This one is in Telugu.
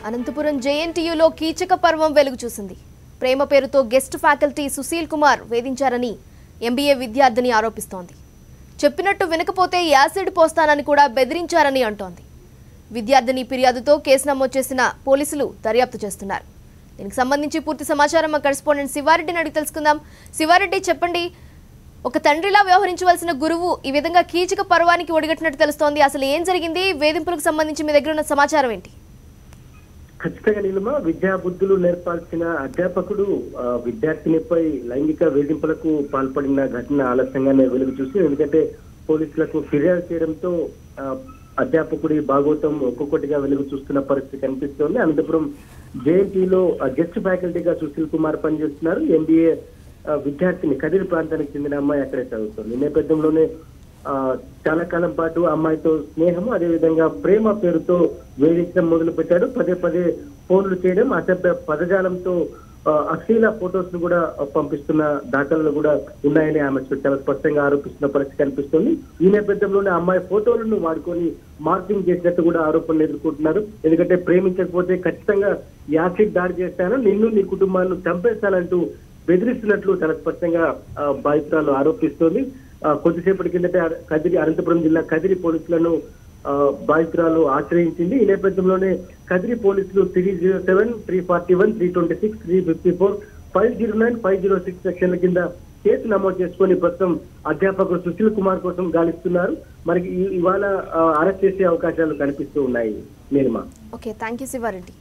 అనంతపురం జేఎన్టీయూలో కీచక పర్వం వెలుగు చూసింది. ప్రేమ పేరుతో గెస్ట్ ఫ్యాకల్టీ సుశీల్ కుమార్ వేధించారని ఎంబీఏ విద్యార్థిని ఆరోపిస్తోంది. చెప్పినట్టు వినకపోతే యాసిడ్ పోస్తానని కూడా బెదిరించారని అంటోంది. విద్యార్థిని ఫిర్యాదుతో కేసు నమోదు చేసిన పోలీసులు దర్యాప్తు చేస్తున్నారు. దీనికి సంబంధించి పూర్తి సమాచారం మా కరెస్పాండెంట్ శివారెడ్డిని అడిగి తెలుసుకుందాం. శివారెడ్డి, చెప్పండి, ఒక తండ్రిలా వ్యవహరించవలసిన గురువు ఈ విధంగా కీచక పర్వానికి ఒడిగట్టినట్టు తెలుస్తోంది. అసలు ఏం జరిగింది? వేధింపులకు సంబంధించి మీ దగ్గర ఉన్న సమాచారం ఏంటి? ఖచ్చితంగా నీలిమ, విద్యా బుద్ధులు నేర్పాల్సిన అధ్యాపకుడు విద్యార్థినిపై లైంగిక వేధింపులకు పాల్పడిన ఘటన ఆలస్యంగానే వెలుగు చూసి, ఎందుకంటే పోలీసులకు ఫిర్యాదు చేయడంతో అధ్యాపకుడి భాగోతం ఒక్కొక్కటిగా వెలుగు చూస్తున్న పరిస్థితి కనిపిస్తోంది. అనంతపురం జేఎన్టీలో గెస్ట్ ఫ్యాకల్టీగా సుశీల్ కుమార్ పనిచేస్తున్నారు. ఎంబీఏ విద్యార్థిని కదిరి ప్రాంతానికి చెందిన అమ్మాయి అక్కడే చదువుతుంది. ఈ నేపథ్యంలోనే చాలా కాలం పాటు అమ్మాయితో స్నేహం, అదేవిధంగా ప్రేమ పేరుతో వేధించడం మొదలు పెట్టాడు. పదే పదే ఫోన్లు చేయడం, అసభ్య పదజాలంతో అశ్లీల ఫొటోస్ ను కూడా పంపిస్తున్న దాఖలు కూడా ఉన్నాయని ఆమె చాలా స్పష్టంగా ఆరోపిస్తున్న పరిస్థితి కనిపిస్తుంది. ఈ నేపథ్యంలోనే అమ్మాయి ఫోటోలను వాడుకొని మార్పింగ్ చేసినట్టు కూడా ఆరోపణలు ఎదుర్కొంటున్నారు. ఎందుకంటే ప్రేమించకపోతే ఖచ్చితంగా యాసిడ్ దాడి చేస్తాను, నిన్ను నీ కుటుంబాన్ని చంపేస్తానంటూ బెదిరిస్తున్నట్లు చాలా స్పష్టంగా బాధితురాలు ఆరోపిస్తోంది. కొద్దిసేపటి కిందట అనంతపురం జిల్లా కదిరి పోలీసులను బాధితురాలు ఆశ్రయించింది. ఈ నేపథ్యంలోనే కదిరి పోలీసులు 307, 341, 326, 354, 509, 506 సెక్షన్ల కింద కేసు నమోదు చేసుకుని ప్రస్తుతం అధ్యాపకుడు సుశీల్ కుమార్ కోసం గాలిస్తున్నారు. మరి ఇవాళ అరెస్ట్ చేసే అవకాశాలు కనిపిస్తూ ఉన్నాయి. నిర్మా. Okay, thank you Sivareddy.